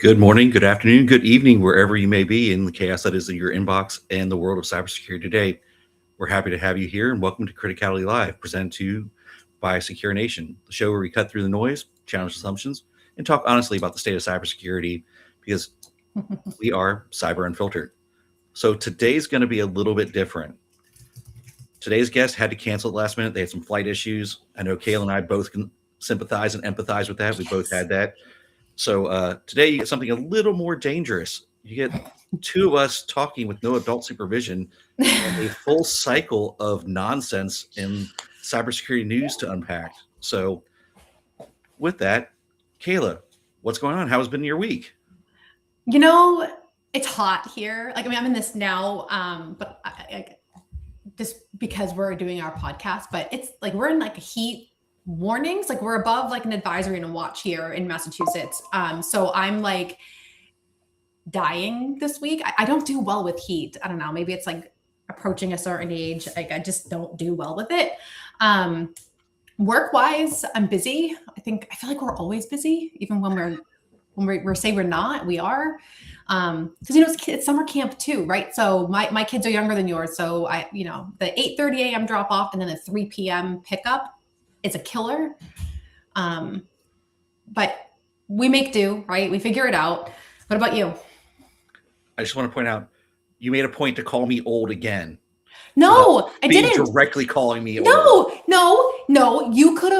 Good morning, good afternoon, good evening, wherever you may be in the chaos that is your inbox and the world of cybersecurity today. We're happy to have you here and welcome to Criticality Live, presented to you by Secure Nation, the show where we cut through the noise, challenge assumptions, and talk honestly about the state of cybersecurity because we are cyber unfiltered. So today's going to be a little bit different. Today's guest had to cancel at the last minute. They had some flight issues. I know Kayla and I both can sympathize and empathize with that. We both had that. So today you get something a little more dangerous. You get two of us talking with no adult supervision and a full cycle of nonsense in cybersecurity news to unpack. So with that, Kayla, what's going on? How's been your week? You know, it's hot here. I'm in this now, but just because we're doing our podcast, but it's like we're in like heat warnings. Like we're above like an advisory and a watch here in Massachusetts. So I'm like dying this week. I don't do well with heat. I don't know. Maybe it's like approaching a certain age. Like I just don't do well with it. Work wise, I'm busy. I feel like we're always busy, even when we say we're not, we are. Because it's summer camp too, right? So my kids are younger than yours, so the 8:30 a.m. drop off and then the 3 p.m. pickup is a killer. But we make do, right? We figure it out. What about you? I just want to point out you made a point to call me old again. No, I didn't. Directly calling me old. No. You could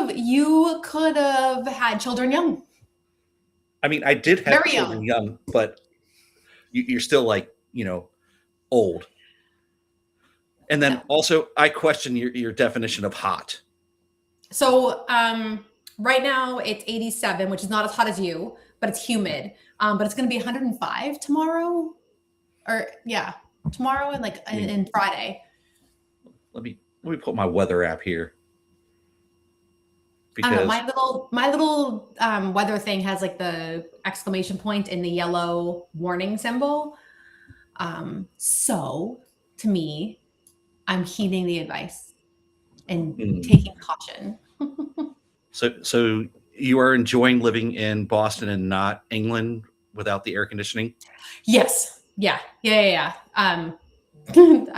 have had children young. I mean, I did have children young, but you're still like, old. And then also, I question your definition of hot. So right now it's 87, which is not as hot as you, but it's humid. But it's going to be 105 tomorrow, tomorrow and Friday. Let me put my weather app here. Because I don't know, my little weather thing has like the exclamation point and the yellow warning symbol. So to me, I'm heeding the advice and taking caution. So you are enjoying living in Boston and not England without the air conditioning? Yes. Yeah. I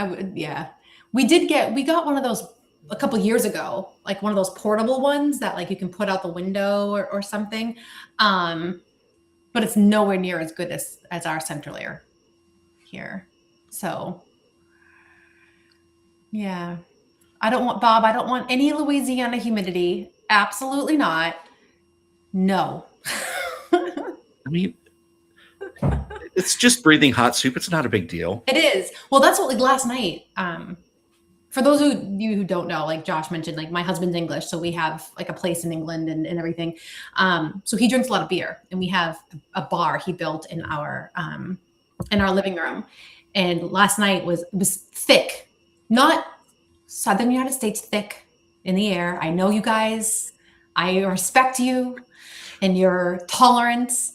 would. Yeah. We got one of those a couple years ago, like one of those portable ones that like you can put out the window or something. But it's nowhere near as good as our central air here. So yeah, I don't want any Louisiana humidity. Absolutely not. No. I mean, it's just breathing hot soup. It's not a big deal. It is. Well, that's what like last night, for those of you who don't know, like Josh mentioned, like my husband's English, so we have like a place in England and everything. So he drinks a lot of beer, and we have a bar he built in our living room. And last night was thick, not Southern United States thick in the air. I know you guys. I respect you and your tolerance.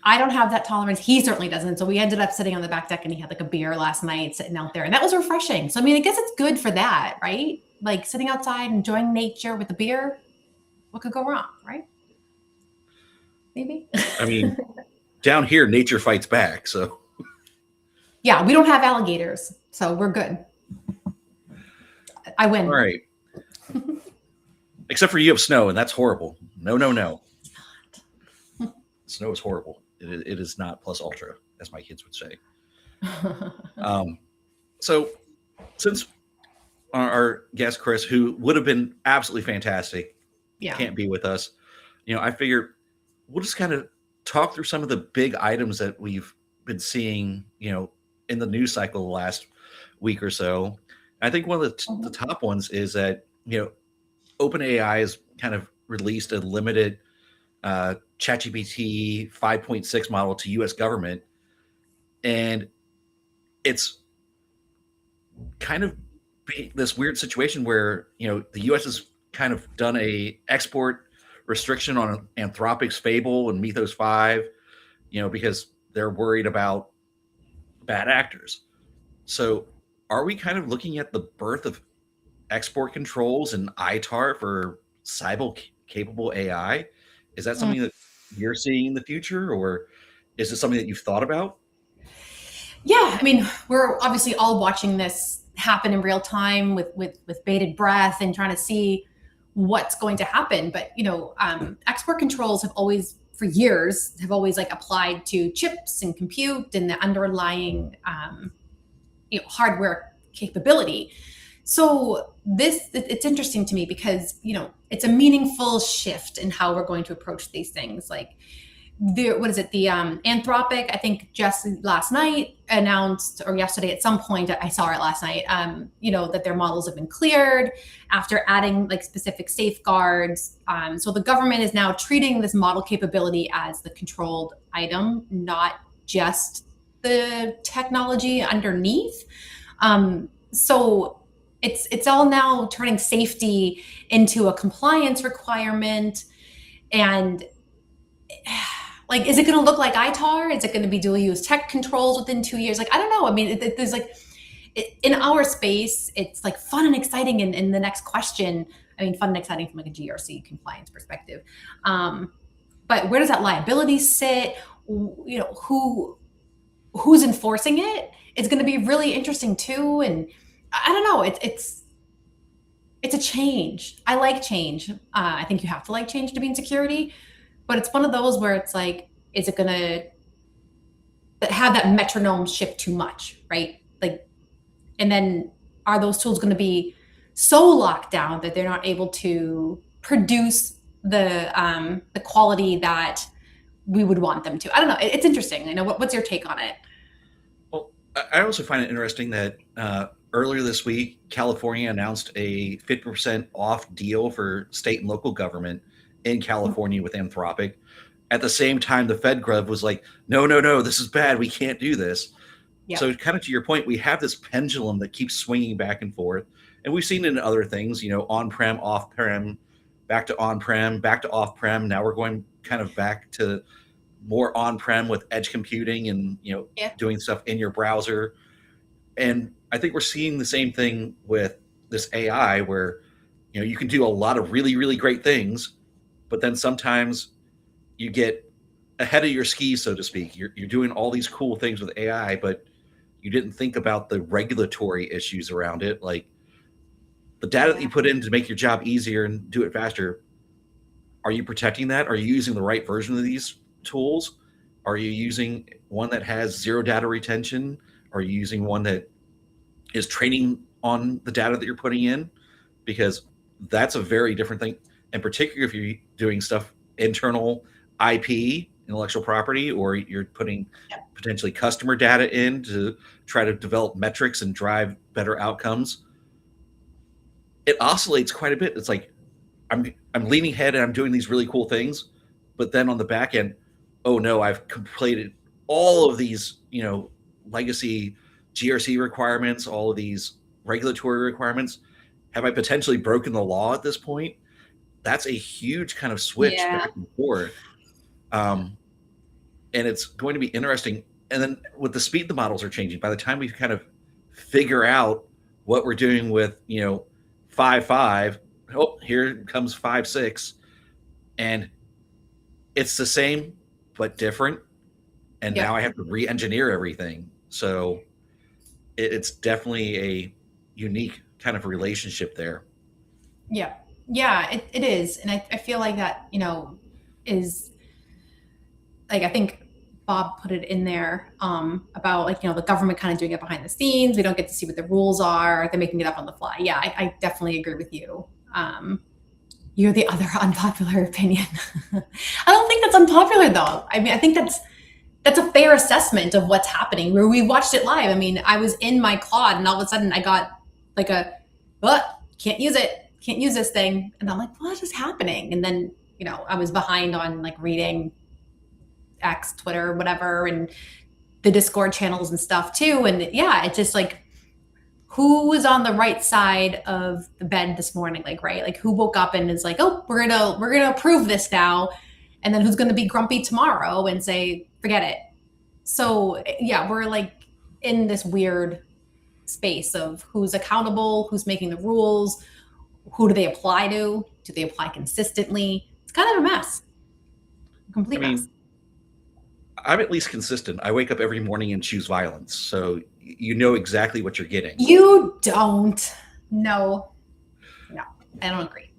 I don't have that tolerance. He certainly doesn't. So we ended up sitting on the back deck and he had like a beer last night sitting out there. And that was refreshing. So, I mean, I guess it's good for that, right? Like sitting outside, enjoying nature with a beer. What could go wrong, right? Maybe. I mean, down here, nature fights back. So, yeah, we don't have alligators. So we're good. I win. All right. Except for you have snow, and that's horrible. No. Snow is horrible. It is not plus ultra, as my kids would say. So since our guest, Chris, who would have been absolutely fantastic, can't be with us, I figure we'll just kind of talk through some of the big items that we've been seeing, in the news cycle the last week or so. I think one of the top ones is that, OpenAI has kind of released a limited ChatGPT 5.6 model to U.S. government, and it's kind of this weird situation where the U.S. has kind of done a export restriction on Anthropic's Fable and Mythos 5, because they're worried about bad actors. So are we kind of looking at the birth of export controls and ITAR for cyber capable AI? Is that something that you're seeing in the future, or is it something that you've thought about? Yeah, I mean, we're obviously all watching this happen in real time with bated breath and trying to see what's going to happen. But export controls have always, for years, have always like applied to chips and compute and the underlying hardware capability. So it's interesting to me because it's a meaningful shift in how we're going to approach these things. Like what is it, the Anthropic, I think just last night announced, or yesterday at some point, I saw it last night, that their models have been cleared after adding like specific safeguards. So the government is now treating this model capability as the controlled item, not just the technology underneath. So it's all now turning safety into a compliance requirement. And like, is it going to look like ITAR? Is it going to be dual use tech controls within 2 years? Like, I don't know. I mean, there's like, in our space, it's like fun and exciting. And in the next question, I mean, fun and exciting from like a GRC compliance perspective. But where does that liability sit? Who's enforcing it? It's going to be really interesting too. And I don't know. It's a change. I like change. I think you have to like change to be in security. But it's one of those where it's like, is it going to have that metronome shift too much, right? Like, and then are those tools going to be so locked down that they're not able to produce the quality that we would want them to? I don't know. It's interesting. What's your take on it? Well, I also find it interesting that earlier this week, California announced a 50% off deal for state and local government in California with Anthropic. At the same time, the FedGov was like, no, no, no, this is bad. We can't do this. Yeah. So, kind of to your point, we have this pendulum that keeps swinging back and forth. And we've seen it in other things, on prem, off prem, back to on prem, back to off prem. Now we're going kind of back to more on prem with edge computing and, Yeah. doing stuff in your browser. And I think we're seeing the same thing with this AI where, you can do a lot of really, really great things, but then sometimes you get ahead of your skis, so to speak. You're doing all these cool things with AI, but you didn't think about the regulatory issues around it, like the data that you put in to make your job easier and do it faster. Are you protecting that? Are you using the right version of these tools? Are you using one that has zero data retention? Are you using one that is training on the data that you're putting in? Because that's a very different thing. And particularly if you're doing stuff internal IP, intellectual property, or you're putting potentially customer data in to try to develop metrics and drive better outcomes, it oscillates quite a bit. It's like I'm leaning ahead and I'm doing these really cool things, but then on the back end, oh no, I've completed all of these, legacy GRC requirements, all of these regulatory requirements. Have I potentially broken the law at this point? That's a huge kind of switch Yeah. back and forth. And it's going to be interesting. And then with the speed the models are changing, by the time we kind of figure out what we're doing with, 5.5, oh, here comes 5.6. And it's the same, but different. And Yep. now I have to re-engineer everything. So it's definitely a unique kind of relationship there. Yeah. Yeah, it is. And I feel like that, is like, I think Bob put it in there about like, the government kind of doing it behind the scenes. We don't get to see what the rules are. They're making it up on the fly. Yeah, I definitely agree with you. You're the other unpopular opinion. I don't think that's unpopular though. I mean, I think that's a fair assessment of what's happening where we watched it live. I mean, I was in my Claude and all of a sudden I got like can't use it. Can't use this thing. And I'm like, what is happening? And then, I was behind on like reading X, Twitter, whatever, and the Discord channels and stuff too. And yeah, it's just like, who was on the right side of the bed this morning? Like, right? Like who woke up and is like, oh, we're gonna approve this now. And then who's gonna be grumpy tomorrow and say, forget it. So yeah, we're like in this weird space of who's accountable, who's making the rules, who do they apply to? Do they apply consistently? It's kind of a mess. I Complete mess. mean, I'm at least consistent. I wake up every morning and choose violence, so you know exactly what you're getting. You don't. No, no, I don't agree.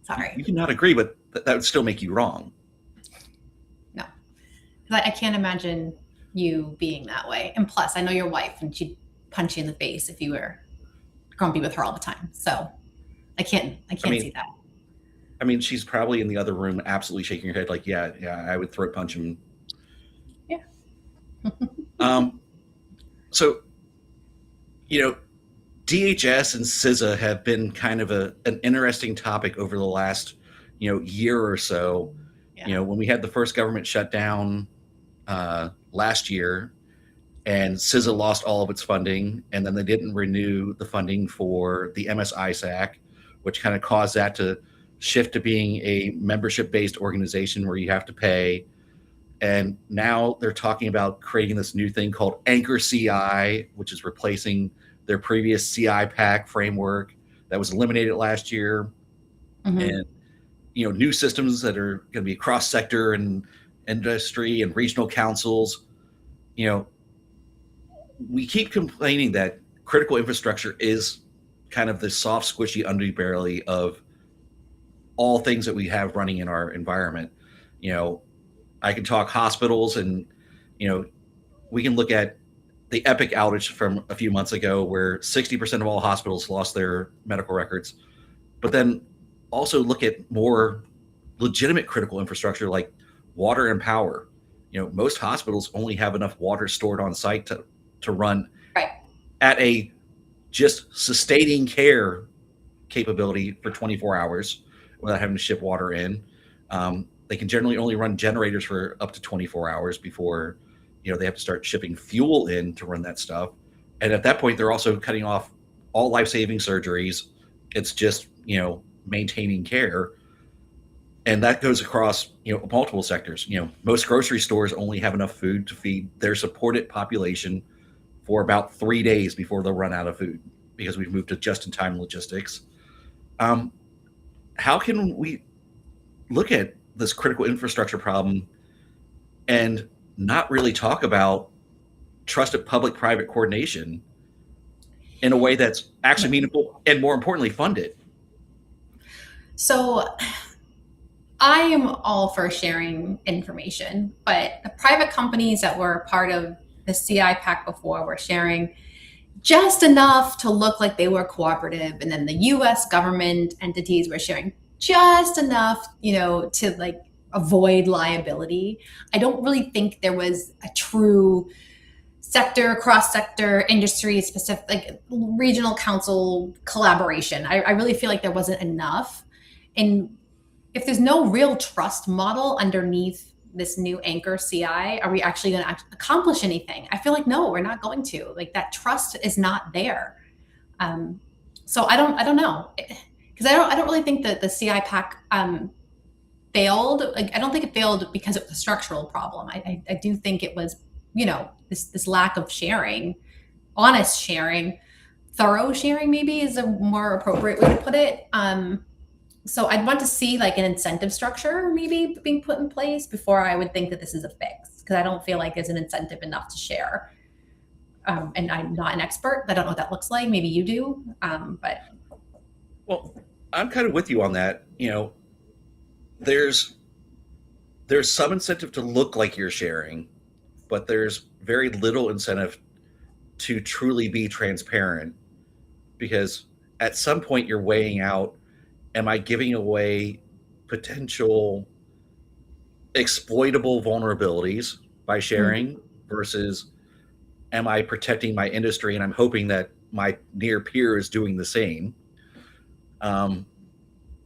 Sorry. You cannot agree, but that would still make you wrong. No, because I can't imagine you being that way. And plus, I know your wife, and she'd punch you in the face if you were grumpy with her all the time. So I I can't mean, see that. she's probably in the other room, absolutely shaking her head, like, yeah, yeah, I would throat punch him. Yeah. Um, so you know, DHS and CISA have been kind of an interesting topic over the last year or so. Yeah. When we had the first government shutdown last year, and CISA lost all of its funding, and then they didn't renew the funding for the MSISAC, which kind of caused that to shift to being a membership-based organization where you have to pay. And now they're talking about creating this new thing called Anchor CI, which is replacing their previous CI pack framework that was eliminated last year. Mm-hmm. And new systems that are going to be cross sector and industry and regional councils. You know, we keep complaining that critical infrastructure is kind of the soft, squishy underbelly of all things that we have running in our environment. You know, I can talk hospitals, and you know, we can look at the epic outage from a few months ago where 60% of all hospitals lost their medical records. But then also look at more legitimate critical infrastructure like water and power. Most hospitals only have enough water stored on site to run Right. at a just sustaining care capability for 24 hours without having to ship water in. They can generally only run generators for up to 24 hours before they have to start shipping fuel in to run that stuff. And at that point, they're also cutting off all life-saving surgeries. It's just maintaining care, and that goes across multiple sectors. Most grocery stores only have enough food to feed their supported population for about 3 days before they'll run out of food because we've moved to just-in-time logistics. Um, how can we look at this critical infrastructure problem and not really talk about trusted public-private coordination in a way that's actually meaningful and, more importantly, funded? So I am all for sharing information, but the private companies that were part of the CI pack before were sharing just enough to look like they were cooperative, and then the US government entities were sharing just enough, to like avoid liability. I don't really think there was a true sector, cross sector, industry specific, like regional council collaboration. I really feel like there wasn't enough. And if there's no real trust model underneath this new Anchor CI, are we actually going to accomplish anything? I feel like no, we're not going to. Like that trust is not there. Um, so I don't know, because I don't really think that the CI pack failed. Like I don't think it failed because it was a structural problem. I do think it was this lack of sharing, honest sharing, thorough sharing maybe is a more appropriate way to put it. So I'd want to see like an incentive structure maybe being put in place before I would think that this is a fix, because I don't feel like there's an incentive enough to share. And I'm not an expert. I don't know what that looks like. Maybe you do. But Well, I'm kind of with you on that. There's there's some incentive to look like you're sharing, but there's very little incentive to truly be transparent, because at some point you're weighing out, am I giving away potential exploitable vulnerabilities by mm, sharing versus am I protecting my industry and I'm hoping that my near peer is doing the same. Um,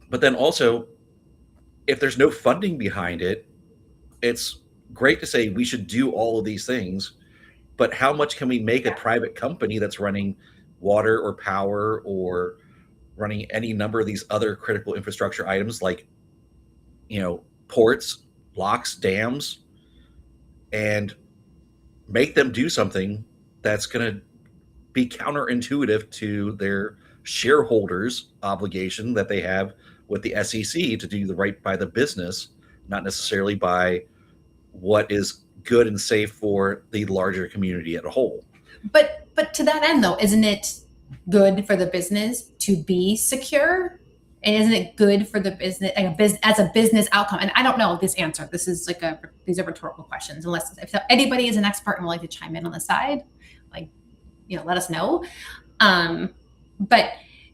but then also, if there's no funding behind it, it's great to say we should do all of these things, but how much can we make a private company that's running water or power or running any number of these other critical infrastructure items like ports, locks, dams, and make them do something that's going to be counterintuitive to their shareholders obligation that they have with the SEC to do the right by the business, not necessarily by what is good and safe for the larger community as a whole. But to that end, though, isn't it good for the business to be secure? And isn't it good for the business, like as a business outcome? And I don't know this answer. This is these are rhetorical questions. Unless if anybody is an expert and would like to chime in on the side, like let us know. But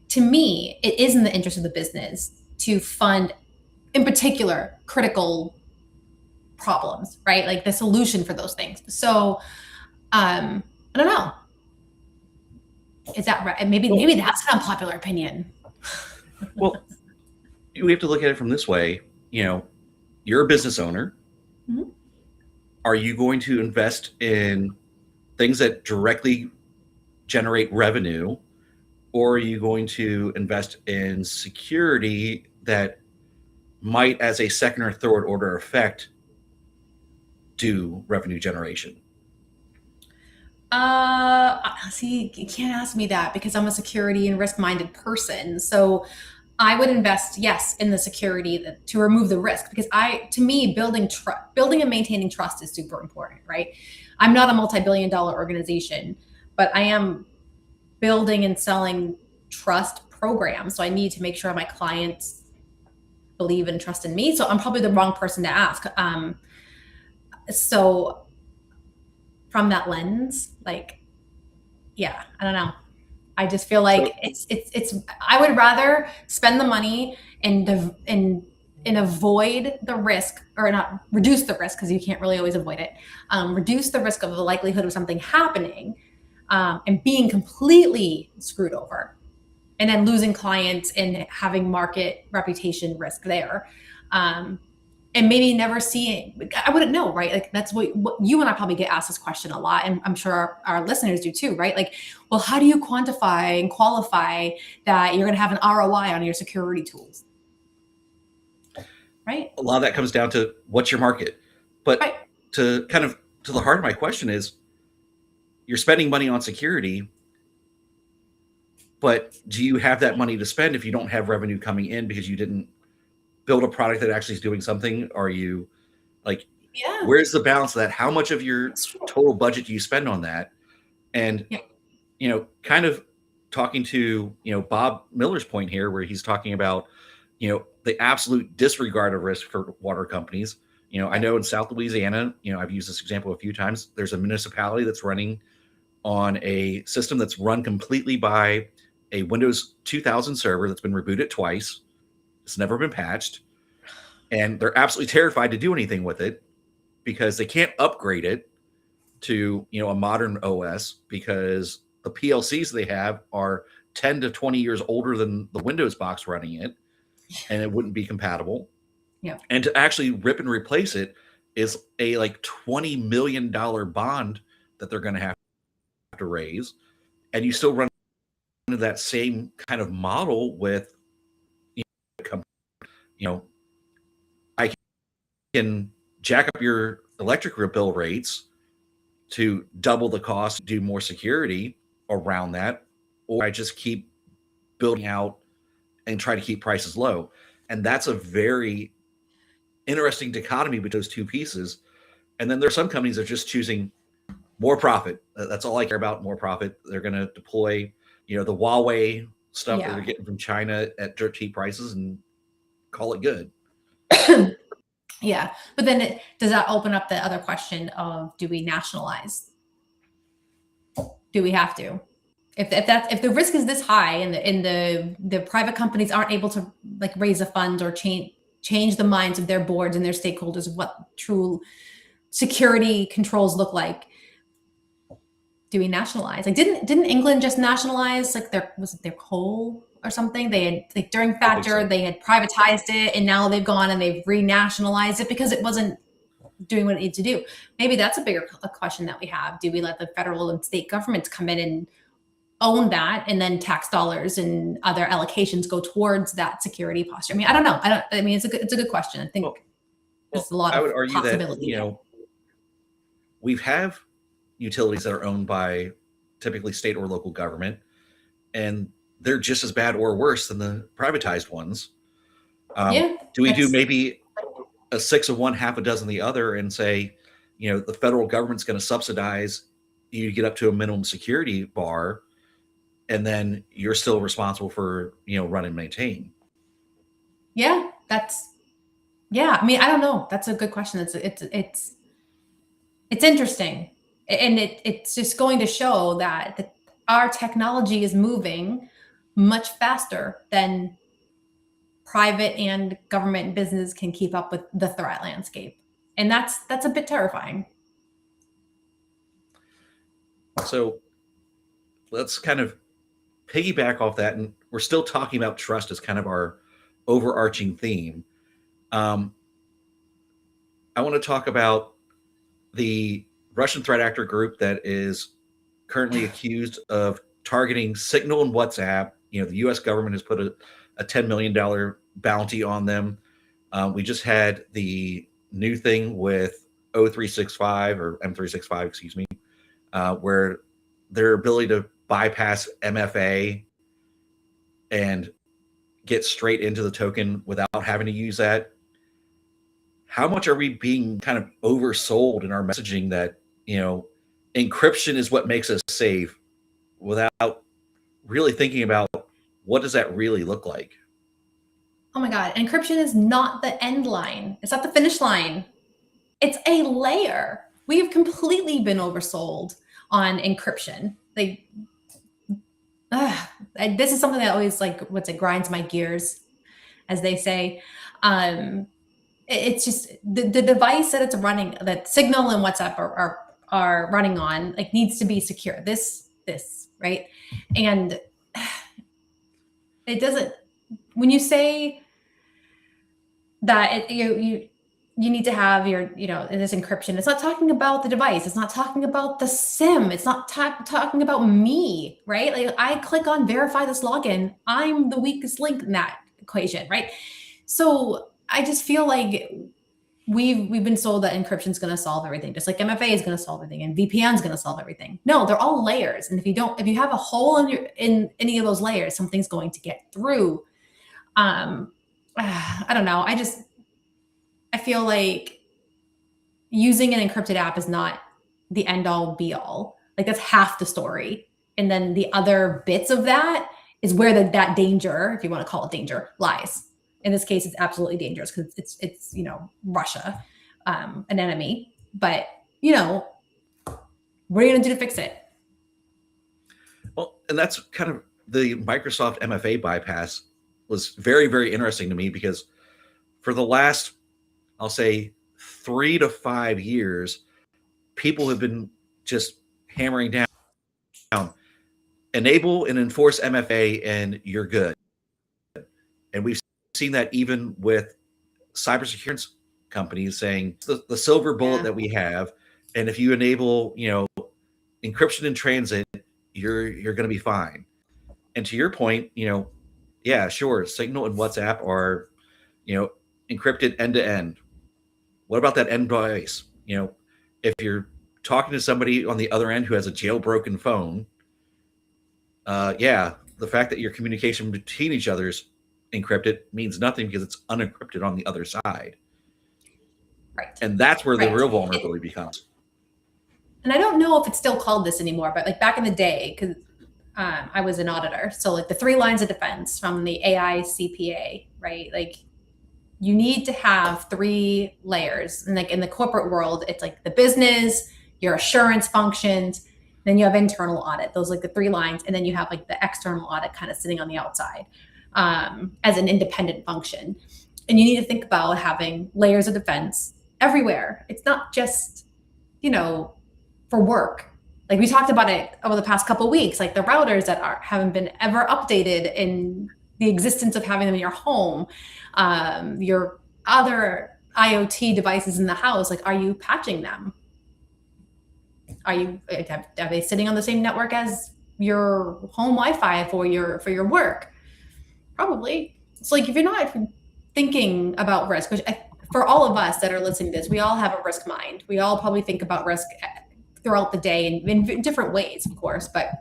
to me, it is in the interest of the business to fund, in particular, critical problems, right? Like the solution for those things. So I don't know. Is that right? Maybe that's an unpopular opinion. Well, we have to look at it from this way. You're a business owner. Mm-hmm. Are you going to invest in things that directly generate revenue, or are you going to invest in security that might, as a second or third order effect, do revenue generation? See, you can't ask me that because I'm a security and risk-minded person. So I would invest, yes, in the security to remove the risk because to me, building and maintaining trust is super important, right? I'm not a multi-billion-dollar organization, but I am building and selling trust programs. So I need to make sure my clients believe and trust in me. So I'm probably the wrong person to ask. So from that lens, yeah, I don't know. I just feel like it's I would rather spend the money and avoid the risk, or not reduce the risk because you can't really always avoid it. Reduce the risk of the likelihood of something happening and being completely screwed over, and then losing clients and having market reputation risk there. And maybe never seeing, I wouldn't know, right? Like that's what you and I probably get asked this question a lot. And I'm sure our listeners do too, right? Like, well, how do you quantify and qualify that you're going to have an ROI on your security tools? Right? A lot of that comes down to what's your market. But Right. to the heart of my question is, you're spending money on security, but do you have that money to spend if you don't have revenue coming in because you didn't build a product that actually is doing something? Are you Yeah, where's the balance of that? How much of your total budget do you spend on that? And kind of talking to Bob Miller's point here, where he's talking about the absolute disregard of risk for water companies. I know in South Louisiana, I've used this example a few times. There's a municipality that's running on a system that's run completely by a Windows 2000 server that's been rebooted twice. It's never been patched, and they're absolutely terrified to do anything with it because they can't upgrade it to a modern OS because the PLCs they have are 10 to 20 years older than the Windows box running it, and it wouldn't be compatible. Yeah. And to actually rip and replace it is a $20 million bond that they're going to have to raise. And you still run into that same kind of model with, I can jack up your electric bill rates to double the cost, do more security around that, or I just keep building out and try to keep prices low. And that's a very interesting dichotomy between those two pieces. And then there are some companies that are just choosing more profit. That's all I care about, more profit. They're going to deploy, the Huawei stuff that they're getting from China at dirt cheap prices and call it good. Yeah. But then does that open up the other question of, do we nationalize? Do we have to? If the risk is this high and the private companies aren't able to raise a fund or change the minds of their boards and their stakeholders of what true security controls look like, do we nationalize? Didn't England just nationalize their coal or something? They had during Thatcher they had privatized it, and now they've gone and they've renationalized it because it wasn't doing what it needs to do. Maybe that's a bigger question that we have. Do we let the federal and state governments come in and own that, and then tax dollars and other allocations go towards that security posture? I mean, I don't know. It's a good question. I think there's a lot of possibility. That, we have utilities that are owned by typically state or local government, and they're just as bad or worse than the privatized ones. Do we do maybe a six of one, half a dozen the other, and say, the federal government's going to subsidize you to get up to a minimum security bar, and then you're still responsible for run and maintain. Yeah, I mean, I don't know. That's a good question. It's interesting, and it's just going to show that our technology is moving much faster than private and government business can keep up with the threat landscape, and that's a bit terrifying. So let's kind of piggyback off that, and we're still talking about trust as kind of our overarching theme. I want to talk about the Russian threat actor group that is currently accused of targeting Signal and WhatsApp. The U.S. government has put a $10 million bounty on them. We just had the new thing with O365 or M365, excuse me, where their ability to bypass MFA and get straight into the token without having to use that. How much are we being kind of oversold in our messaging that, encryption is what makes us safe, without really thinking about what does that really look like? Oh my God, encryption is not the end line. It's not the finish line. It's a layer. We have completely been oversold on encryption. Like, this is something that always grinds my gears, as they say. It's just the device that it's running, that Signal and WhatsApp are running on, like, needs to be secure. This right, and it doesn't. When you say that you need to have your this encryption, it's not talking about the device. It's not talking about the SIM. It's not talking about me, right? Like, I click on verify this login, I'm the weakest link in that equation, right? So I just feel like we've been sold that encryption is going to solve everything, just like MFA is going to solve everything and VPN is going to solve everything. No, they're all layers, and if you have a hole in any of those layers, something's going to get through. I don't know. I feel like using an encrypted app is not the end all be all. Like, that's half the story, and then the other bits of that is where that danger, if you want to call it danger, lies. In this case, it's absolutely dangerous because it's Russia, an enemy. But what are you going to do to fix it? Well, and that's kind of the Microsoft MFA bypass was very, very interesting to me, because for the last, I'll say, 3 to 5 years, people have been just hammering down, enable and enforce MFA and you're good. And we've seen that even with cybersecurity companies saying the silver bullet that we have, and if you enable, encryption in transit, you're going to be fine. And to your point, yeah, sure, Signal and WhatsApp are, encrypted end to end. What about that end device? If you're talking to somebody on the other end who has a jailbroken phone, yeah, the fact that your communication between each other's encrypted means nothing because it's unencrypted on the other side. Right. And that's where the real vulnerability becomes. And I don't know if it's still called this anymore, but like back in the day, because I was an auditor, so like the 3 lines of defense from the AICPA, right? Like, you need to have 3 layers. And like in the corporate world, it's like the business, your assurance functions, then you have internal audit. Those are like the 3 lines. And then you have like the external audit kind of sitting on the outside as an independent function. And you need to think about having layers of defense everywhere. It's not just, for work. Like, we talked about it over the past couple of weeks, like the routers that haven't been ever updated in the existence of having them in your home, your other IoT devices in the house. Like, are you patching them? Are they sitting on the same network as your home Wi-Fi for your work? Probably. So like, if you're not thinking about risk, which for all of us that are listening to this, we all have a risk mind. We all probably think about risk throughout the day in different ways, of course, but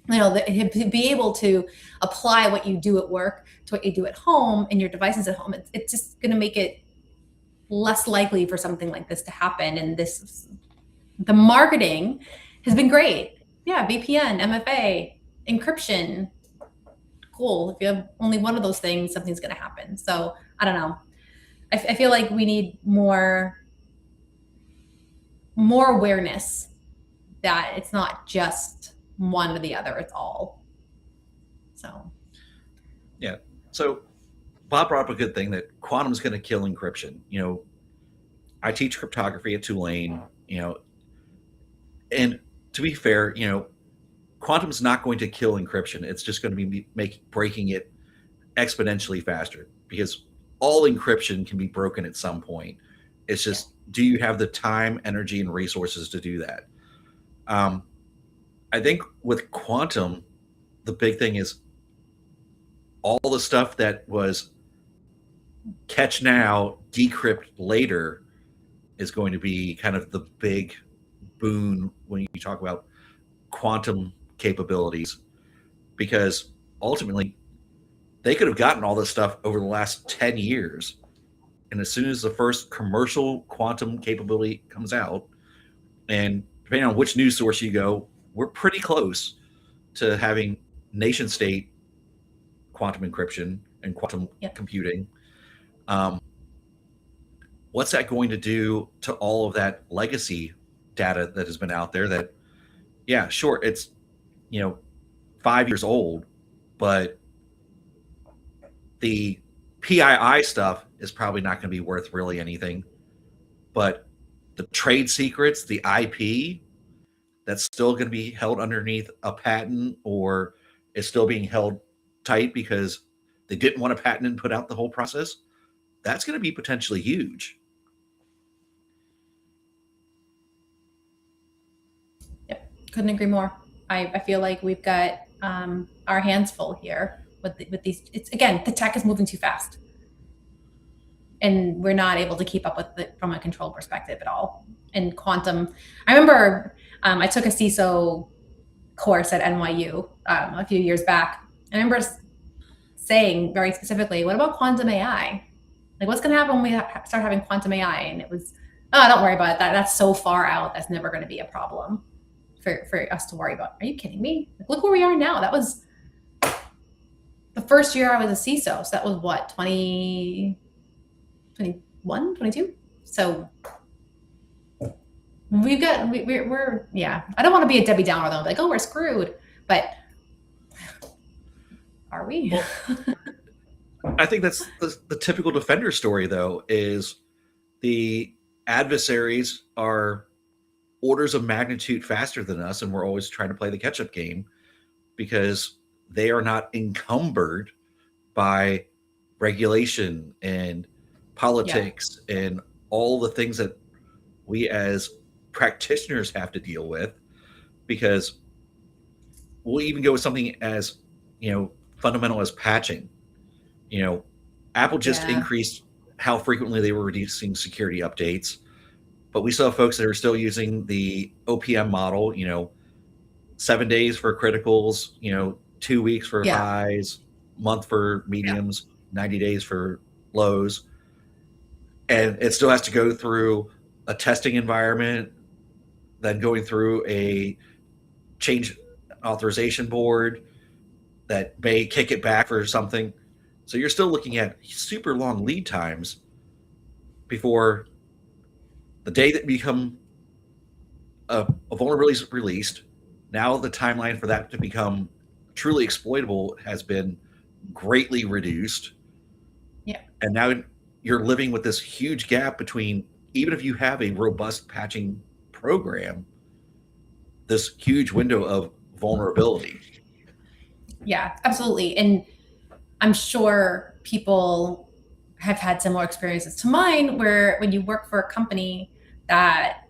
to be able to apply what you do at work to what you do at home and your devices at home, it's just going to make it less likely for something like this to happen. And the marketing has been great. Yeah, VPN, MFA, encryption. Cool. If you have only one of those things, something's going to happen. So I don't know. I feel like we need more awareness that it's not just one or the other, it's all. So Yeah. So Bob brought up a good thing that quantum is going to kill encryption. I teach cryptography at Tulane, and to be fair, quantum is not going to kill encryption. It's just going to be breaking it exponentially faster because all encryption can be broken at some point. It's just, do you have the time, energy, and resources to do that? I think with quantum, the big thing is all the stuff that was catch now, decrypt later is going to be kind of the big boon when you talk about quantum capabilities, because ultimately they could have gotten all this stuff over the last 10 years. And as soon as the first commercial quantum capability comes out, and depending on which news source you go, we're pretty close to having nation state quantum encryption and quantum computing. What's that going to do to all of that legacy data that has been out there that, yeah, sure, it's, 5 years old, but the PII stuff is probably not going to be worth really anything. But the trade secrets, the IP, that's still going to be held underneath a patent, or is still being held tight because they didn't want a patent and put out the whole process, that's going to be potentially huge. Yep, couldn't agree more. I feel like we've got our hands full here with these. It's again, the tech is moving too fast, and we're not able to keep up with it from a control perspective at all. And quantum, I remember I took a CISO course at NYU a few years back. I remember saying very specifically, "What about quantum AI? Like, what's going to happen when we start having quantum AI?" And it was, "Oh, don't worry about it. That's so far out. That's never going to be a problem for us to worry about." Are you kidding me? Like, look where we are now. That was the first year I was a CISO. So that was what, 2021, 22? So we're yeah. I don't want to be a Debbie Downer though. Like, oh, we're screwed. But are we? Well, I think that's the typical defender story, though, is the adversaries are orders of magnitude faster than us, and we're always trying to play the catch-up game because they are not encumbered by regulation and politics and all the things that we as practitioners have to deal with. Because we'll even go with something as fundamental as patching. Apple just increased how frequently they were releasing security updates, but we still have folks that are still using the OPM model, 7 days for criticals, 2 weeks for highs, month for mediums, 90 days for lows. And it still has to go through a testing environment, then going through a change authorization board that may kick it back for something. So you're still looking at super long lead times before the day that become a vulnerability is released. Now the timeline for that to become truly exploitable has been greatly reduced. Yeah. And now you're living with this huge gap between, even if you have a robust patching program, this huge window of vulnerability. Yeah, absolutely. And I'm sure people have had similar experiences to mine, where when you work for a company that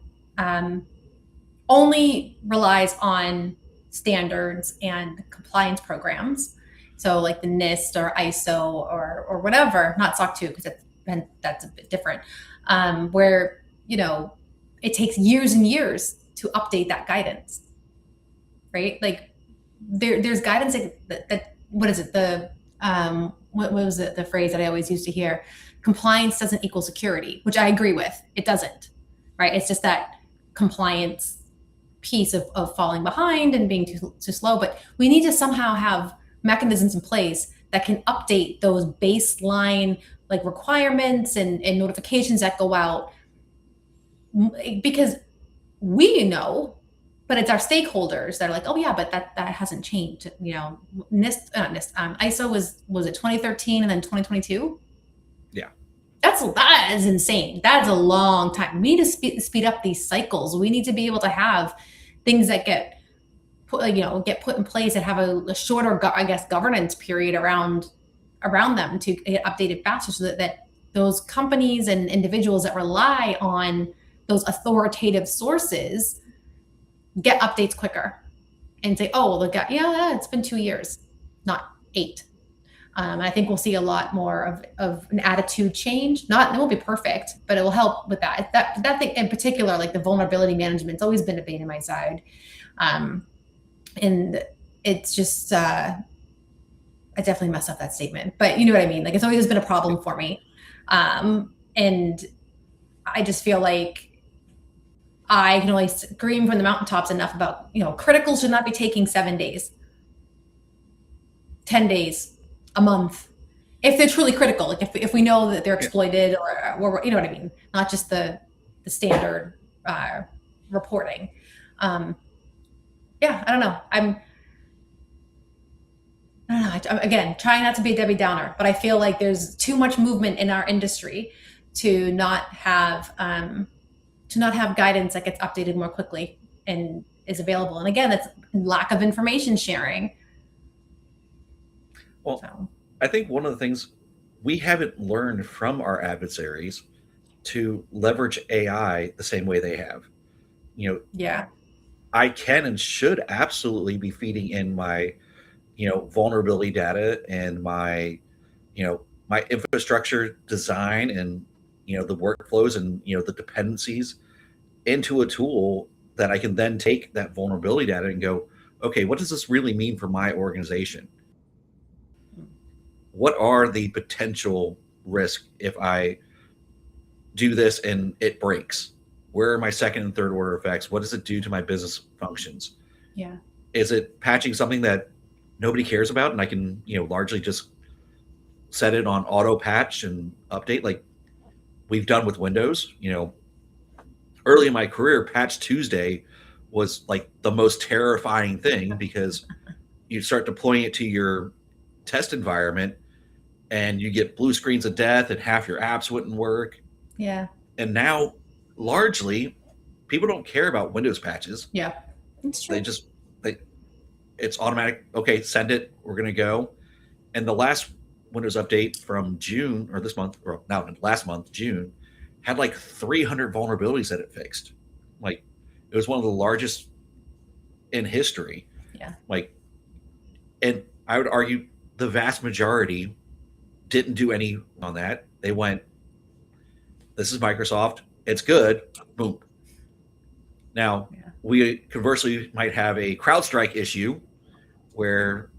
only relies on standards and compliance programs, so like the NIST or ISO or whatever, not SOC 2 because that's a bit different, where it takes years and years to update that guidance, right? Like there's guidance that what is it, the what was it, the phrase that I always used to hear, compliance doesn't equal security, which I agree with. It doesn't, right? It's just that compliance piece of falling behind and being too slow. But we need to somehow have mechanisms in place that can update those baseline like requirements and notifications that go out, because we know, but it's our stakeholders that are like, oh yeah, but that hasn't changed. You know, ISO was it 2013 and then 2022? Yeah. That is insane. That's a long time. We need to speed up these cycles. We need to be able to have things that get put in place that have a shorter, I guess, governance period around them to get updated faster, so that those companies and individuals that rely on those authoritative sources get updates quicker and say, oh, well, it's been 2 years, not 8. I think we'll see a lot more of an attitude change. It won't be perfect, but it will help with that. That thing in particular, like the vulnerability management, it's always been a pain in my side. And it's just, I definitely messed up that statement, but you know what I mean? Like, it's always been a problem for me. And I just feel like I can only scream from the mountaintops enough about, critical should not be taking 7 days, 10 days, a month, if they're truly critical. Like if we know that they're exploited or you know what I mean? Not just the standard reporting. I don't know. I don't know. Again, trying not to be a Debbie Downer, but I feel like there's too much movement in our industry to not have guidance that gets updated more quickly and is available. And again, that's lack of information sharing. Well, so I think one of the things we haven't learned from our adversaries to leverage AI the same way they have. Yeah. I can and should absolutely be feeding in my, vulnerability data and my, my infrastructure design and, the workflows and, the dependencies into a tool that I can then take that vulnerability data and go, okay, what does this really mean for my organization? What are the potential risks if I do this and it breaks? Where are my second and third order effects? What does it do to my business functions? Yeah. Is it patching something that nobody cares about and I can, largely just set it on auto patch and update like we've done with Windows? Early in my career, Patch Tuesday was like the most terrifying thing because you start deploying it to your test environment and you get blue screens of death and half your apps wouldn't work. Yeah. And now largely people don't care about Windows patches. Yeah. It's true. It's automatic. Okay, send it. We're going to go. And the last Windows update from June or this month, or now last month, June, had like 300 vulnerabilities that it fixed. Like it was one of the largest in history. Yeah. And I would argue the vast majority didn't do any on that. They went, this is Microsoft. It's good. Boom. Now, we conversely might have a CrowdStrike issue where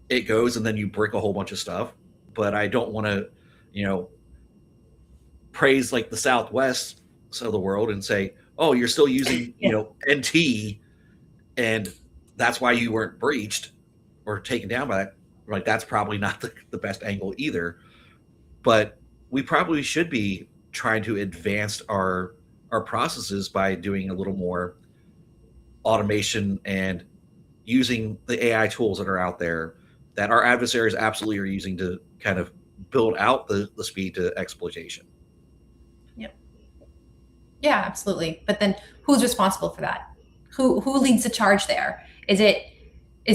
it goes and then you brick a whole bunch of stuff. But I don't want to, praise like the Southwest of the world and say, oh, you're still using, NT and that's why you weren't breached or taken down by that. Like that's probably not the best angle either. But we probably should be trying to advance our processes by doing a little more automation and using the AI tools that are out there that our adversaries absolutely are using to kind of build out the speed to exploitation. Yep. Yeah, absolutely. But then who's responsible for that? Who leads the charge there? Is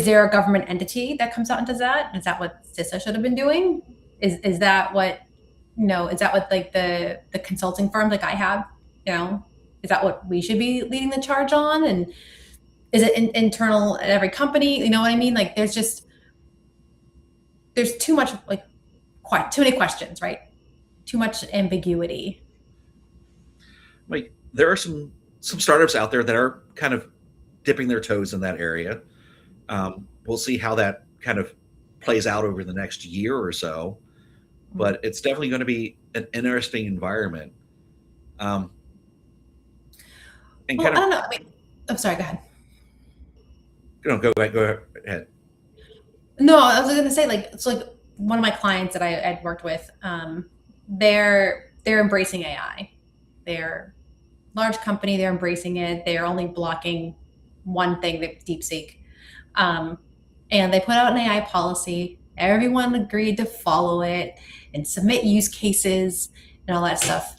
there a government entity that comes out and does that? Is that what CISA should have been doing? Is that what, is that what like the consulting firms like I have, is that what we should be leading the charge on? And is it internal at every company? You know what I mean? Like there's too much, like too many questions, right? Too much ambiguity. Like there are some startups out there that are kind of dipping their toes in that area. We'll see how that kind of plays out over the next year or so. but it's definitely going to be an interesting environment. Um, and Well, kind I of, don't know. I mean, I'm sorry. Go ahead. go ahead. No, I was gonna say like it's like one of my clients that I'd worked with. They're embracing AI. They're large company. They're embracing it. They're only blocking one thing, the DeepSeek. Um, and they put out an AI policy. Everyone agreed to follow it and submit use cases and all that stuff.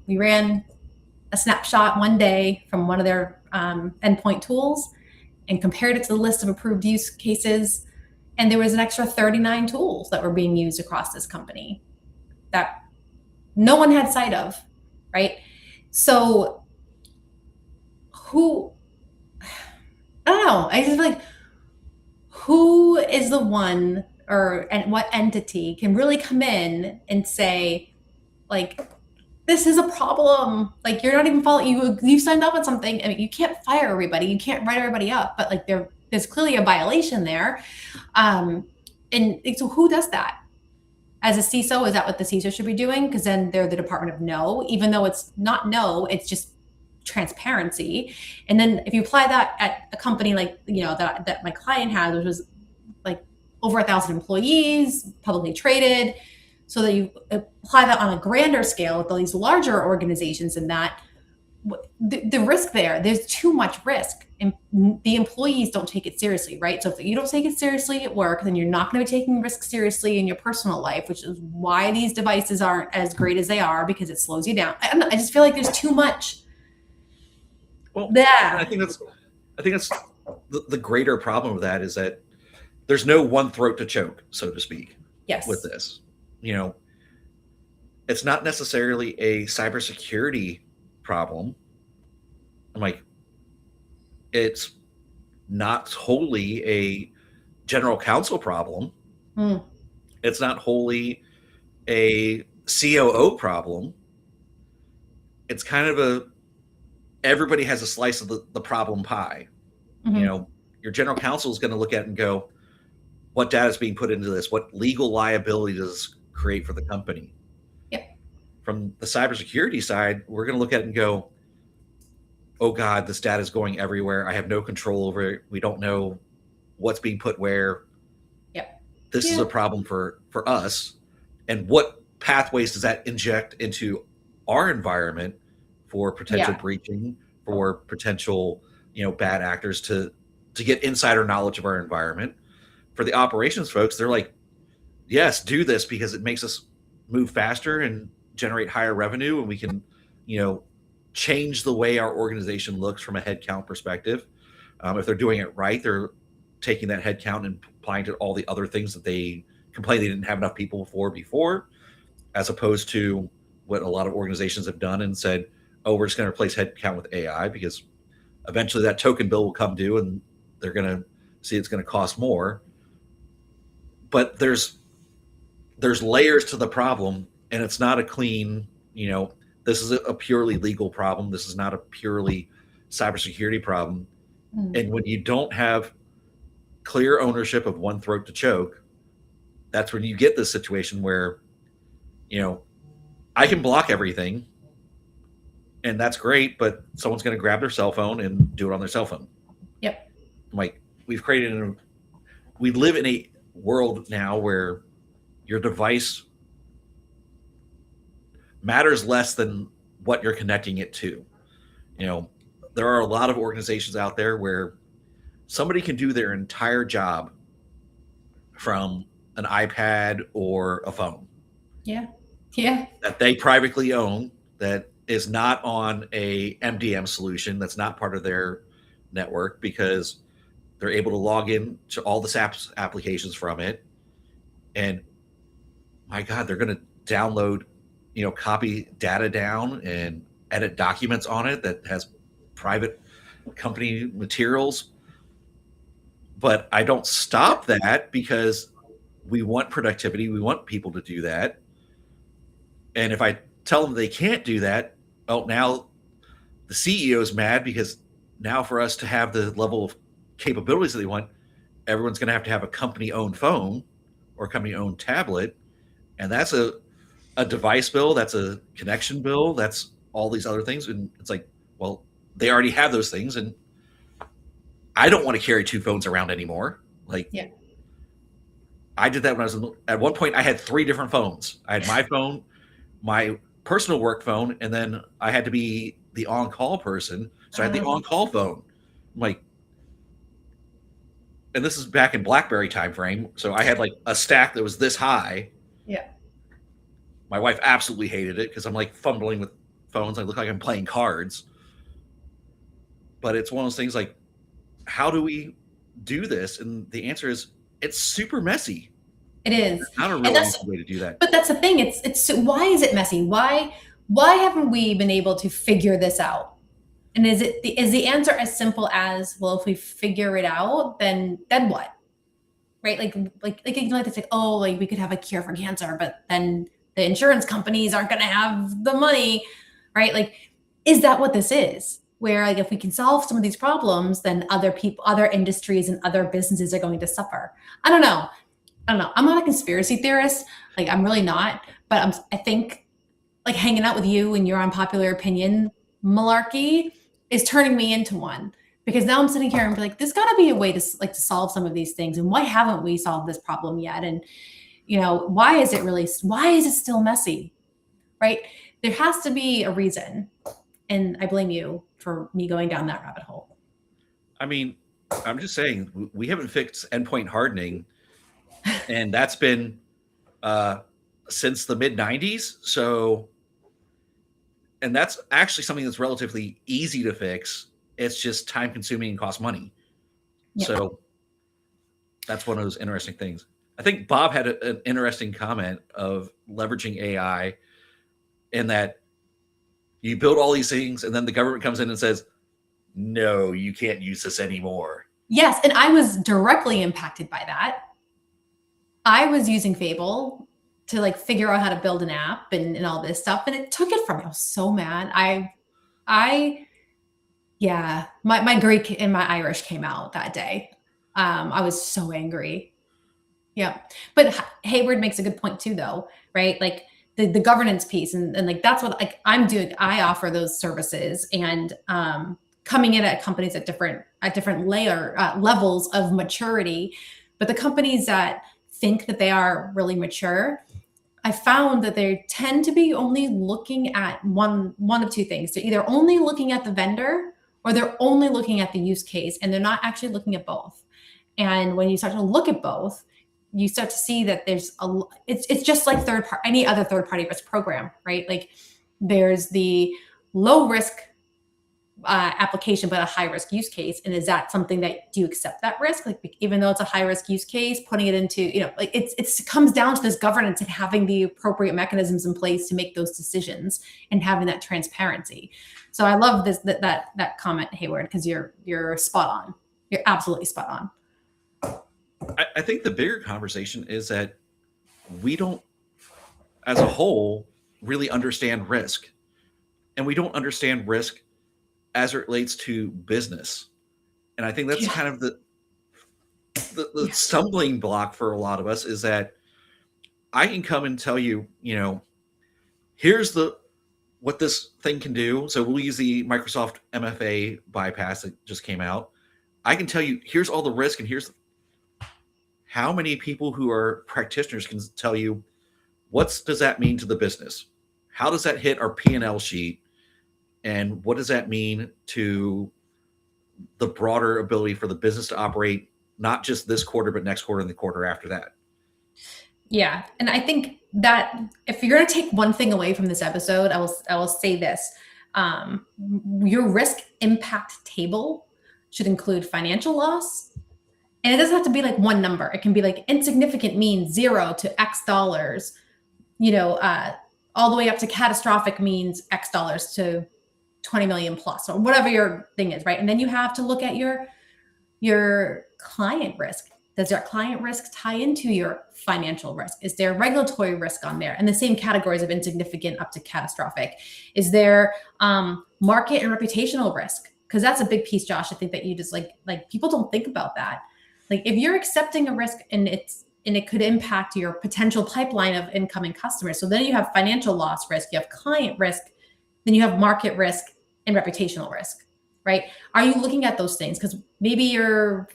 We ran a snapshot one day from one of their endpoint tools and compared it to the list of approved use cases. And there was an extra 39 tools that were being used across this company that no one had sight of, right? So who, I don't know. I just like, who is the one or and what entity can really come in and say, like, this is a problem. Like you're not even following. You signed up on something. I mean, you can't fire everybody. You can't write everybody up. But like there's clearly a violation there. Um, and so who does that? As a CISO, is that what the CISO should be doing? Because then they're the Department of No, even though it's not no, it's just transparency. And then if you apply that at a company like that my client had, which was like over 1,000 employees, publicly traded, so that you apply that on a grander scale with all these larger organizations, and that the risk there's too much risk, and the employees don't take it seriously, right? So if you don't take it seriously at work, then you're not going to be taking risk seriously in your personal life, which is why these devices aren't as great as they are, because it slows you down. I just feel like there's too much. Well, Yeah. I think that's the greater problem of that is that there's no one throat to choke, so to speak. Yes. With this, it's not necessarily a cybersecurity problem. I'm like, it's not wholly a general counsel problem. It's not wholly a COO problem. It's kind of everybody has a slice of the problem pie. Your general counsel is going to look at it and go, what data is being put into this? What legal liability does this create for the company? Yep. From the cybersecurity side, we're going to look at it and go, oh God, this data is going everywhere. I have no control over it. We don't know what's being put where. Yep. This is a problem for us. And what pathways does that inject into our environment for potential breaching, for potential, bad actors to get insider knowledge of our environment? For the operations folks, they're like, yes, do this because it makes us move faster and generate higher revenue, and we can, change the way our organization looks from a headcount perspective. If they're doing it right, they're taking that headcount and applying to all the other things that they complained they didn't have enough people before, as opposed to what a lot of organizations have done and said, oh, we're just going to replace headcount with AI because eventually that token bill will come due and they're going to see it's going to cost more. But there's layers to the problem, and it's not a clean, this is a purely legal problem. This is not a purely cybersecurity problem. And when you don't have clear ownership of one throat to choke, that's when you get this situation where, I can block everything and that's great, but someone's going to grab their cell phone and do it on their cell phone. Yep. Like we live in a world now where your device matters less than what you're connecting it to. There are a lot of organizations out there where somebody can do their entire job from an iPad or a phone. Yeah. That they privately own, that is not on a MDM solution, that's not part of their network, because they're able to log in to all the applications from it. And my God, they're going to download, copy data down and edit documents on it that has private company materials. But I don't stop that because we want productivity. We want people to do that. And if I tell them they can't do that, well, now the CEO is mad because now for us to have the level of capabilities that they want, everyone's going to have a company-owned phone or company-owned tablet. And that's a device bill, that's a connection bill, that's all these other things. And it's like, well, they already have those things. And I don't want to carry two phones around anymore. Like, Yeah. I did that when I was at one point, I had three different phones. I had my phone, my personal work phone, and then I had to be the on call person. So I had the on call phone. I'm like, and this is back in BlackBerry time frame. So I had like a stack that was this high. Yeah. My wife absolutely hated it because I'm like fumbling with phones. I look like I'm playing cards. But it's one of those things like, how do we do this? And the answer is it's super messy. It is. There's not a And real that's easy way to do that. but that's the thing. It's why is it messy? Why haven't we been able to figure this out? And is the answer as simple as, well, if we figure it out, then what? Right? It's like, oh, like we could have a cure for cancer, but then the insurance companies aren't going to have the money, right? Like, is that what this is? Where like if we can solve some of these problems, then other people, other industries, and other businesses are going to suffer. I don't know. I'm not a conspiracy theorist. Like I'm really not. But I think like hanging out with you and your unpopular opinion malarkey is turning me into one, because now I'm sitting here and be like, there's got to be a way to like to solve some of these things, and why haven't we solved this problem yet? And why is it still messy, right? There has to be a reason, and I blame you for me going down that rabbit hole. I mean, I'm just saying we haven't fixed endpoint hardening, and that's been since the mid 90s. So, and that's actually something that's relatively easy to fix. It's just time consuming and costs money. Yeah. So that's one of those interesting things. I think Bob had an interesting comment of leveraging AI in that you build all these things and then the government comes in and says, no, you can't use this anymore. Yes. And I was directly impacted by that. I was using Fable to like figure out how to build an app and all this stuff, and it took it from me. I was so mad. Yeah, my Greek and my Irish came out that day. I was so angry. Yeah. But Hayward makes a good point too, though, right? Like the governance piece, and like that's what like I'm doing. I offer those services, and coming in at companies at different levels of maturity. But the companies that think that they are really mature, I found that they tend to be only looking at one of two things. They're either only looking at the vendor, or they're only looking at the use case, and they're not actually looking at both. And when you start to look at both, you start to see that it's just like any other third party risk program, right? Like there's the low risk application, but a high risk use case. And is that something that do you accept that risk? Like, even though it's a high risk use case, putting it into, like it comes down to this governance and having the appropriate mechanisms in place to make those decisions and having that transparency. So I love that comment, Hayward, because you're spot on. You're absolutely spot on. I think the bigger conversation is that we don't, as a whole, really understand risk. And we don't understand risk as it relates to business. And I think that's kind of the stumbling block for a lot of us, is that I can come and tell you, here's what this thing can do. So we'll use the Microsoft MFA bypass that just came out. I can tell you, here's all the risk, and here's how many people who are practitioners can tell you, what does that mean to the business? How does that hit our P&L sheet? And what does that mean to the broader ability for the business to operate, not just this quarter, but next quarter and the quarter after that? Yeah. And I think that if you're going to take one thing away from this episode, I will say this. Your risk impact table should include financial loss. And it doesn't have to be like one number. It can be like insignificant means 0 to X dollars, all the way up to catastrophic means X dollars to 20 million plus, or whatever your thing is, right? And then you have to look at your client risk. Does your client risk tie into your financial risk? Is there regulatory risk on there? And the same categories of insignificant up to catastrophic. Is there market and reputational risk? Because that's a big piece, Josh. I think that you just like people don't think about that. Like if you're accepting a risk and and it could impact your potential pipeline of incoming customers. So then you have financial loss risk, you have client risk, then you have market risk and reputational risk, right? Are you looking at those things? Because maybe your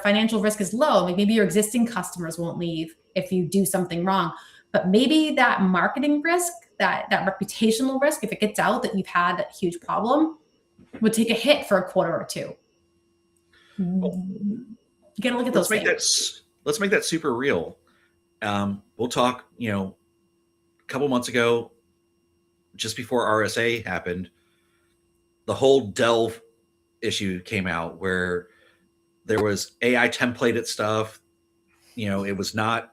financial risk is low. Maybe your existing customers won't leave if you do something wrong. But maybe that marketing risk, that reputational risk, if it gets out that you've had a huge problem, would take a hit for a quarter or two. You got to look at those things. Let's make that super real. We'll talk. A couple months ago, just before RSA happened, the whole Delve issue came out where there was AI templated stuff. It was not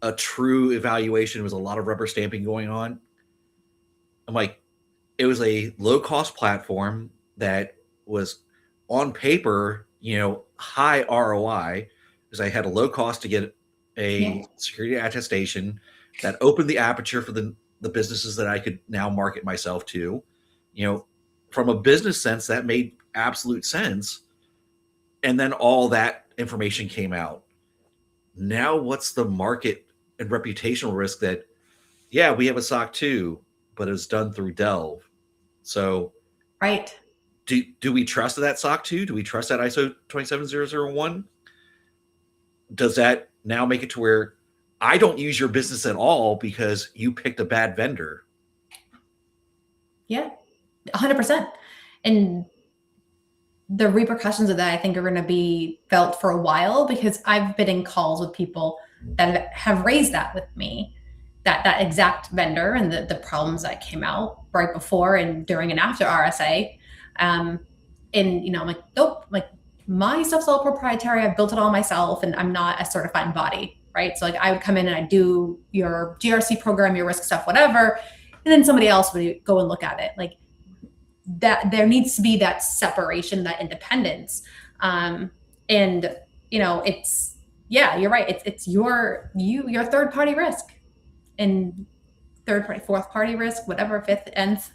a true evaluation. It was a lot of rubber stamping going on. I'm like, it was a low cost platform that was on paper, high ROI, because I had a low cost to get a security attestation that opened the aperture for the businesses that I could now market myself to. From a business sense, that made absolute sense. And then all that information came out. Now, what's the market and reputational risk that, we have a SOC 2, but it's done through Delve. So, right. Do we trust that SOC 2? Do we trust that ISO 27001? Does that now make it to where I don't use your business at all because you picked a bad vendor? Yeah, 100%. And the repercussions of that, I think, are going to be felt for a while, because I've been in calls with people that have raised that with me, that exact vendor and the problems that came out right before and during and after RSA. And, I'm like, nope, my stuff's all proprietary. I've built it all myself, and I'm not a certified body, right? So I would come in and I do your GRC program, your risk stuff, whatever. And then somebody else would go and look at it. That there needs to be that separation, that independence. It's, you're right. It's your third party risk, and third party, fourth party risk, whatever, fifth, nth.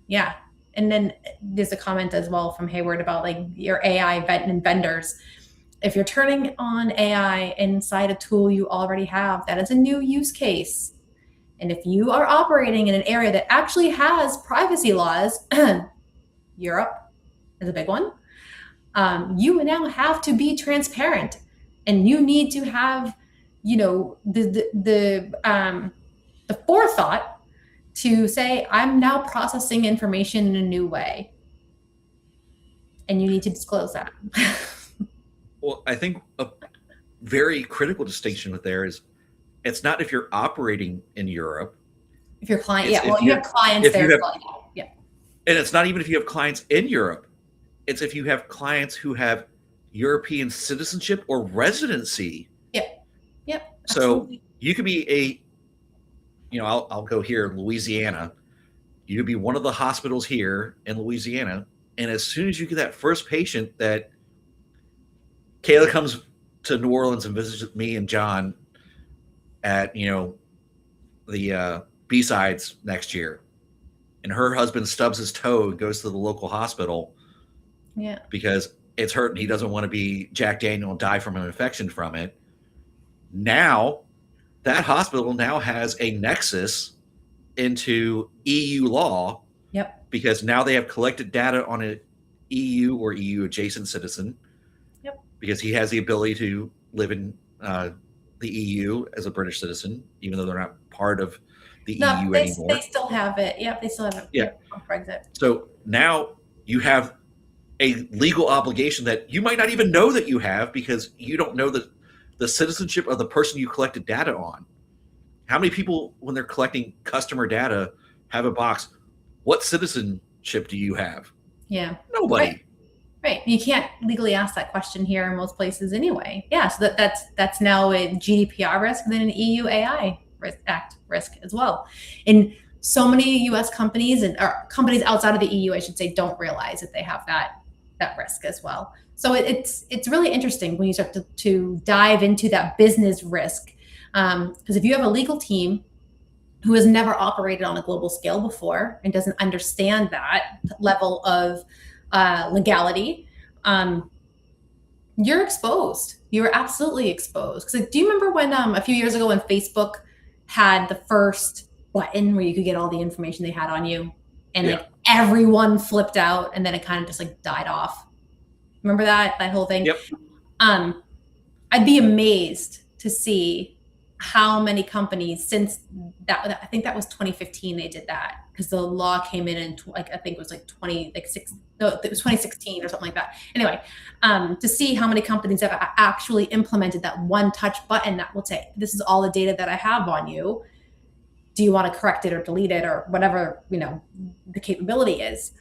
Yeah. And then there's a comment as well from Hayward about your AI and vendors. If you're turning on AI inside a tool you already have, that is a new use case. And if you are operating in an area that actually has privacy laws, Europe is a big one, you now have to be transparent, and you need to have, the forethought to say, I'm now processing information in a new way, and you need to disclose that. Well, I think a very critical distinction with there is, it's not if you're operating in Europe. If your client, you have clients there. Yeah. And it's not even if you have clients in Europe. It's if you have clients who have European citizenship or residency. Yep. So you could be I'll go here, Louisiana. You could be one of the hospitals here in Louisiana. And as soon as you get that first patient that Kayla comes to New Orleans and visits me and John at, the B-sides next year, and her husband stubs his toe and goes to the local hospital because it's hurt and he doesn't want to be Jack Daniel and die from an infection from it. Now, that hospital now has a nexus into EU law. Yep. Because now they have collected data on an EU or EU adjacent citizen. Yep. Because he has the ability to live in the EU as a British citizen, even though they're not part of the EU anymore. They still have it. Yep, they still have it. Yeah. Brexit. So now you have a legal obligation that you might not even know that you have, because you don't know the citizenship of the person you collected data on. How many people, when they're collecting customer data, have a box, what citizenship do you have? Yeah. Nobody. Right. You can't legally ask that question here in most places anyway. Yeah. So that's now a GDPR risk, and then an EU AI Act risk as well. And so many US companies or companies outside of the EU, I should say, don't realize that they have that risk as well. So it's really interesting when you start to dive into that business risk. Because if you have a legal team who has never operated on a global scale before and doesn't understand that level of legality, You're exposed. You're absolutely exposed. Because do you remember when a few years ago when Facebook had the first button where you could get all the information they had on you, and Yeah. like everyone flipped out, and then it kind of just like died off. Remember that whole thing? Yep. Um, I'd be amazed to see how many companies since that I think that was 2015 they did that because the law came in like I think it was like 20 like six no it was 2016 or something like that. Anyway, to see how many companies have actually implemented that one touch button that will say this is all the data that I have on you. Do you want to correct it or delete it or whatever the capability is?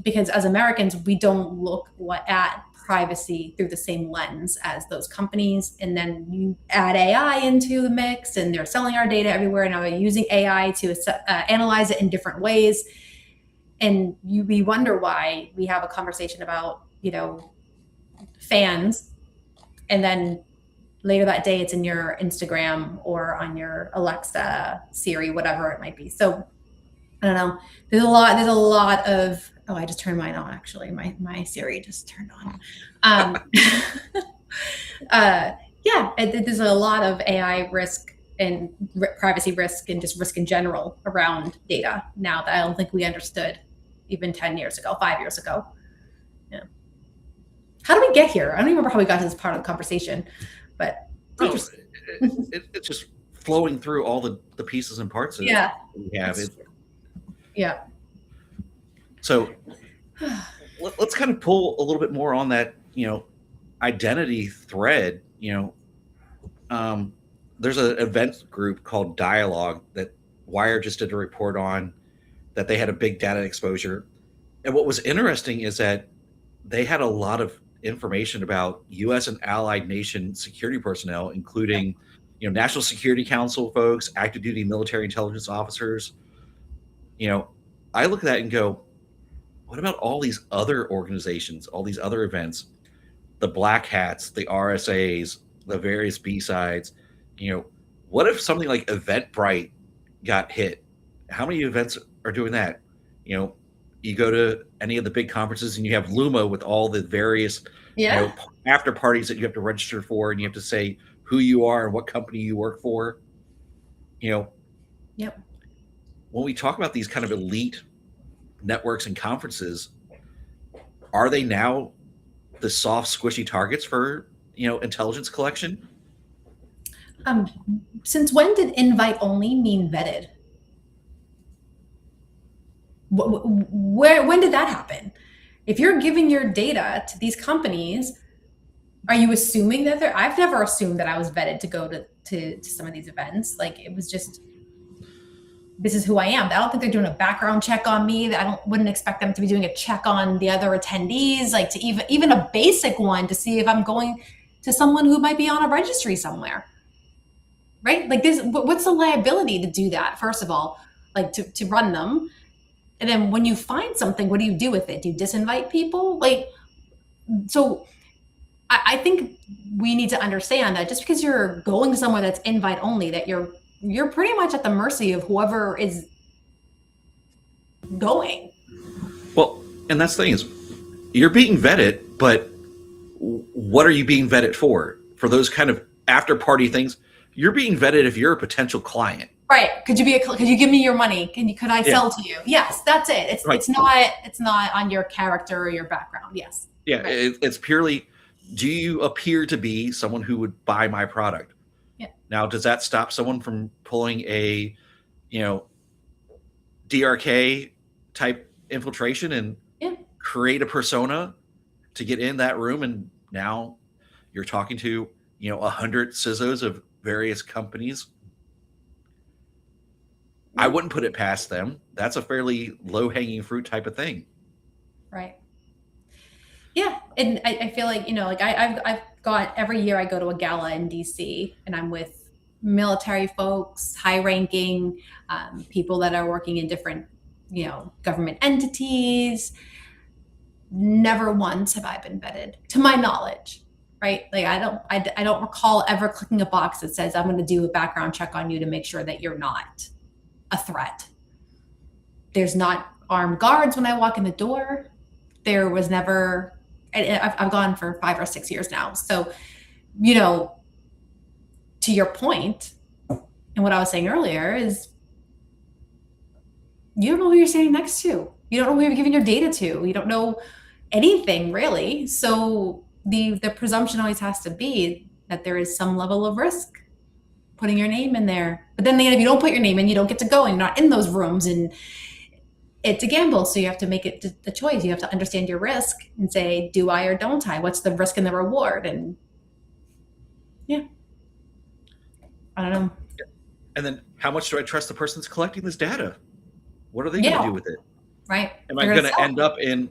Because as Americans, we don't look at privacy through the same lens as those companies. And then you add AI into the mix, and they're selling our data everywhere. And now they're using AI to analyze it in different ways. And we wonder why we have a conversation about fans, and then later that day it's in your Instagram or on your Alexa, Siri, whatever it might be. So I don't know. There's a lot of I just turned mine on actually. My Siri just turned on. Yeah, there's a lot of AI risk and privacy risk and just risk in general around data now that I don't think we understood even 10 years ago, 5 years ago. Yeah. How did we get here? I don't even remember how we got to this part of the conversation, but It's just flowing through all the pieces and parts of yeah, it we have. yeah. So let's kind of pull a little bit more on that, identity thread. There's an event group called Dialogue that Wire just did a report on that they had a big data exposure. And what was interesting is that they had a lot of information about U.S. and allied nation security personnel, including, National Security Council folks, active duty military intelligence officers. I look at that and go, what about all these other organizations, all these other events, the Black Hats, the RSAs, the various B-sides? What if something like Eventbrite got hit? How many events are doing that? You go to any of the big conferences and you have Luma with all the various after parties that you have to register for, and you have to say who you are and what company you work for. Yep. When we talk about these kind of elite networks and conferences, are they now the soft, squishy targets for intelligence collection? Since when did invite only mean vetted? When did that happen? If you're giving your data to these companies, are you assuming that I've never assumed that I was vetted to go to some of these events. Like it was just, this is who I am. I don't think they're doing a background check on me. Wouldn't expect them to be doing a check on the other attendees, like to even a basic one to see if I'm going to someone who might be on a registry somewhere. Right? Like this, what's the liability to do that? First of all, like to run them. And then when you find something, what do you do with it? Do you disinvite people? Like, so I think we need to understand that just because you're going somewhere that's invite only, that you're pretty much at the mercy of whoever is going. Well, and that's the thing is, you're being vetted, but what are you being vetted for? For those kind of after party things, you're being vetted if you're a potential client. Right. Could you give me your money? Could I sell to you? Yes, that's it. It's right. It's not on your character or your background. Yes. Yeah. Right. It's purely, do you appear to be someone who would buy my product? Yeah. Now, does that stop someone from pulling a, DRK type infiltration and create a persona to get in that room? And now you're talking to, 100 CISOs of various companies. I wouldn't put it past them. That's a fairly low-hanging fruit type of thing. Right. Yeah. And I feel like, I've got, every year I go to a gala in DC and I'm with military folks, high ranking, people that are working in different, government entities. Never once have I been vetted, to my knowledge. Right? Like I don't recall ever clicking a box that says I'm going to do a background check on you to make sure that you're not a threat. There's not armed guards when I walk in the door. There was never I've gone for 5 or 6 years now. So, you know, to your point, and what I was saying earlier is you don't know who you're standing next to. You don't know who you're giving your data to. You don't know anything really. So the presumption always has to be that there is some level of risk putting your name in there. But then if you don't put your name in, you don't get to go and you're not in those rooms, and it's a gamble. So you have to make it the choice. You have to understand your risk and say, do I or don't I? What's the risk and the reward? And yeah, I don't know. And then how much do I trust the person that's collecting this data? What are they going to Yeah, do with it? right. Am I going to end up in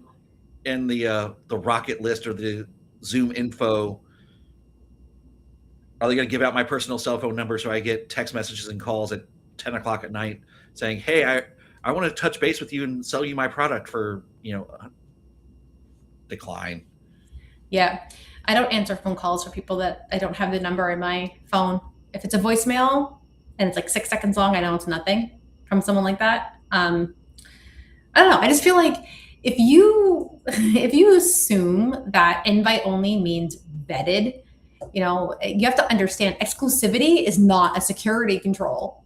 the Rocket list or the Zoom info? Are they going to give out my personal cell phone number so I get text messages and calls at 10 o'clock at night saying, hey, I want to touch base with you and sell you my product for, decline. Yeah. I don't answer phone calls for people that I don't have the number in my phone. If it's a voicemail and it's like 6 seconds long, I know it's nothing from someone like that. I don't know. I just feel like if you assume that invite only means vetted, you have to understand exclusivity is not a security control.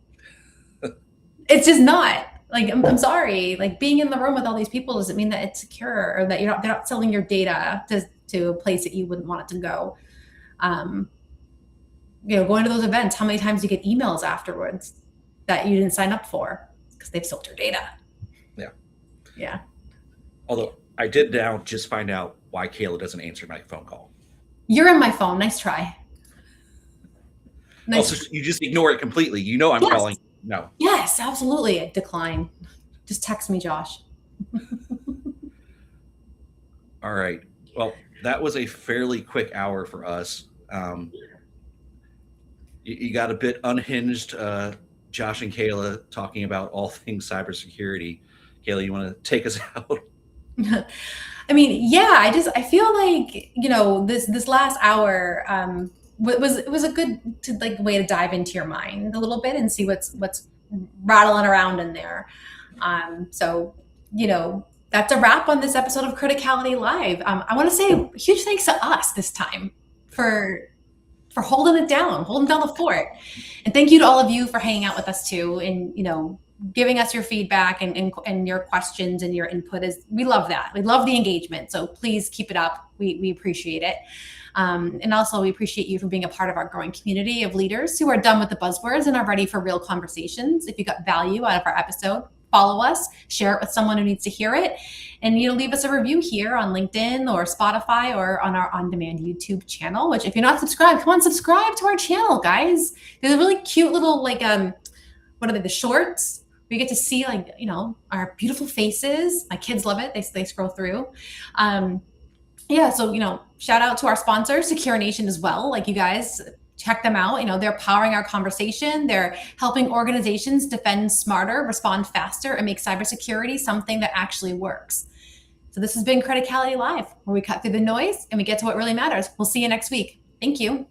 It's just not. Like, I'm sorry. Like, being in the room with all these people doesn't mean that it's secure or that they're not selling your data to a place that you wouldn't want it to go. Going to those events, how many times do you get emails afterwards that you didn't sign up for because they've sold your data? Yeah. Yeah. Although I did now just find out why Kayla doesn't answer my phone call. You're in my phone. Nice try. Nice. Also, you just ignore it completely. I'm calling. No. Yes, absolutely. Decline. Just text me, Josh. All right. Well, that was a fairly quick hour for us. You got a bit unhinged, Josh and Kayla talking about all things cybersecurity. Kayla, you want to take us out? I mean, yeah, I feel like, this last hour was a good way to dive into your mind a little bit and see what's rattling around in there. So, that's a wrap on this episode of Criticality Live. I want to say a huge thanks to us this time for holding it down, holding down the fort. And thank you to all of you for hanging out with us too. And, giving us your feedback and your questions and your input. We love that. We love the engagement. So please keep it up. We appreciate it. And also we appreciate you for being a part of our growing community of leaders who are done with the buzzwords and are ready for real conversations. If you got value out of our episode, follow us, share it with someone who needs to hear it, and leave us a review here on LinkedIn or Spotify or on our on-demand YouTube channel, which if you're not subscribed, come on, subscribe to our channel, guys. There's a really cute little, what are they, the shorts? We get to see our beautiful faces. My kids love it. They scroll through. So, shout out to our sponsor, Secure Nation as well. You guys, check them out. They're powering our conversation. They're helping organizations defend smarter, respond faster, and make cybersecurity something that actually works. So this has been Criticality Live, where we cut through the noise and we get to what really matters. We'll see you next week. Thank you.